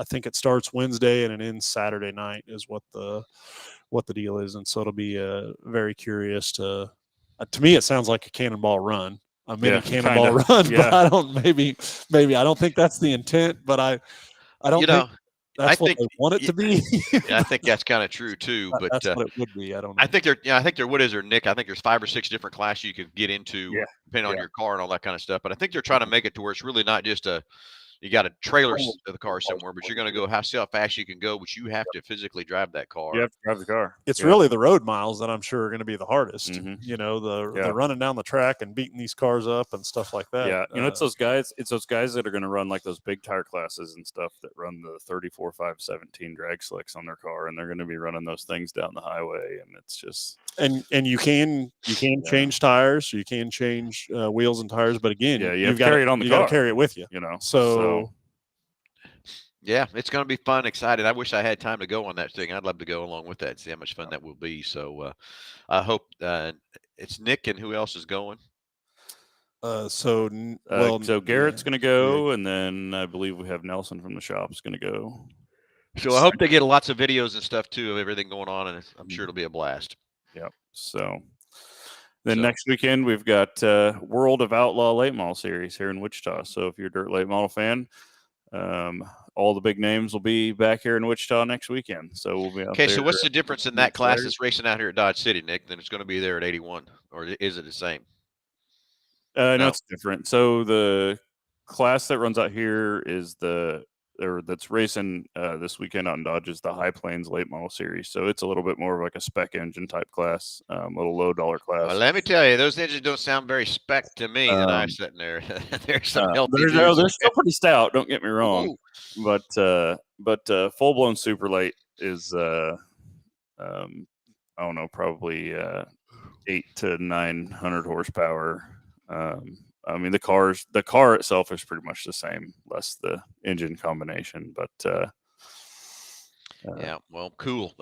think it starts Wednesday and it ends Saturday night is what the deal is. And so it'll be very curious to me, it sounds like a cannonball run, a mini cannonball run, but I don't think that's the intent, but I don't think that's what they want it to be. I think that's kind of true too, but that's what it would be. I don't know. I think what is there, Nick? I think there's 5 or 6 different classes you could get into, depending on your car and all that kind of stuff. But I think they're trying to make it to where it's really not just you got a trailer of the car somewhere, but you're going to go see how fast you can go, but you have to physically drive that car. You have to drive the car. It's really the road miles that I'm sure are going to be the hardest. Mm-hmm. The running down the track and beating these cars up and stuff like that. Yeah, it's those guys. It's those guys that are going to run like those big tire classes and stuff that run the 34, 5, 17 drag slicks on their car, and they're going to be running those things down the highway, and it's just and you can change tires, you can change wheels and tires, but again, you've got to carry it on the car. You got to carry it with you. So. Yeah, it's going to be fun, excited. I wish I had time to go on that thing. I'd love to go along with that and see how much fun that will be. So I hope it's Nick and who else is going? So Garrett's going to go, and then I believe we have Nelson from the shop's going to go. So I hope they get lots of videos and stuff too of everything going on, and I'm sure it'll be a blast. Yep. So then next weekend we've got World of Outlaw Late Model Series here in Wichita. So if you're a dirt late model fan, all the big names will be back here in Wichita next weekend. So we'll be out there. Okay, so what's the difference in that class that's racing out here at Dodge City, Nick, than it's going to be there at 81? Or is it the same? No, it's different. So the class that runs out here is that's racing this weekend out in Dodge is the High Plains Late Model Series. So it's a little bit more of like a spec engine type class, a little low dollar class. Well, let me tell you, those engines don't sound very spec to me that I'm sitting there. There's some healthy. They're still pretty stout. Don't get me wrong, but full blown super late is I don't know, probably 800 to 900 horsepower. I mean, the car itself is pretty much the same, less the engine combination. But yeah, well, cool.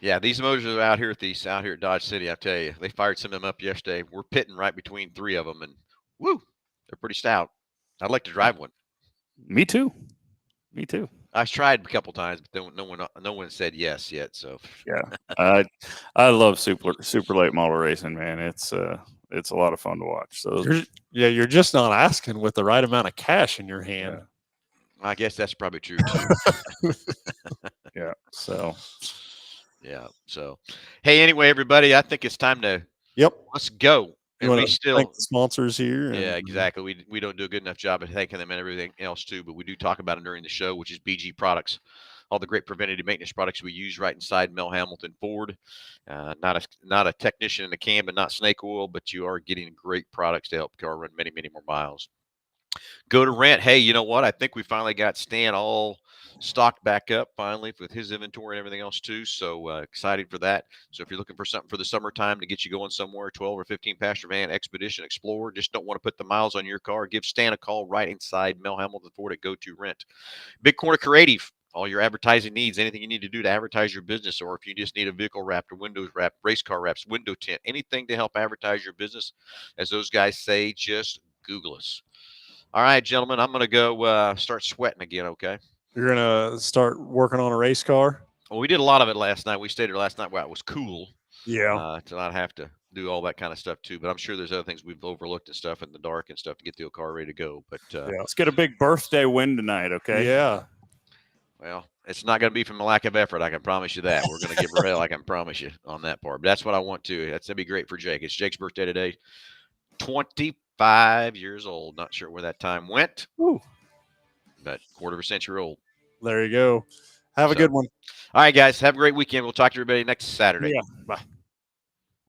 Yeah, these motors are out here at Dodge City. I tell you, they fired some of them up yesterday. We're pitting right between 3 of them, and woo, they're pretty stout. I'd like to drive one. Me too. Me too. I've tried a couple times, but no one said yes yet. So Yeah, I love super late model racing, man. It's a lot of fun to watch. So You're just not asking with the right amount of cash in your hand. I guess that's probably true too. yeah. So Yeah. So, hey, anyway, everybody, I think it's time to let's go. And we still thank the sponsors here. Yeah, exactly. We don't do a good enough job of thanking them and everything else too, but we do talk about it during the show, which is BG Products, all the great preventative maintenance products we use right inside Mel Hambelton Ford. Not a technician in the can, but not snake oil, but you are getting great products to help the car run many, many more miles. Go to rent. Hey, you know what? I think we finally got Stan all stocked back up finally with his inventory and everything else too. So excited for that. So if you're looking for something for the summertime to get you going somewhere, 12 or 15 passenger van, Expedition, Explorer, just don't want to put the miles on your car, give Stan a call right inside Mel Hambelton Ford at Go To Rent. Big Corner Creative. All your advertising needs, anything you need to do to advertise your business, or if you just need a vehicle wrapped or windows wrapped, race car wraps, window tint, anything to help advertise your business, as those guys say, just Google us. All right, gentlemen, I'm going to go start sweating again, okay? You're going to start working on a race car? Well, we did a lot of it last night. We stayed there last night while it was cool. Yeah. To not have to do all that kind of stuff, too. But I'm sure there's other things we've overlooked and stuff in the dark and stuff to get the car ready to go. But let's get a big birthday win tonight, okay? Yeah. Well, it's not going to be from a lack of effort. I can promise you that. We're going to give her hell. I can promise you on that part. But that's what I want to. That's going to be great for Jake. It's Jake's birthday today. 25 years old. Not sure where that time went. Ooh. But quarter of a century old. There you go. Have a good one. All right, guys. Have a great weekend. We'll talk to everybody next Saturday. Yeah. Bye.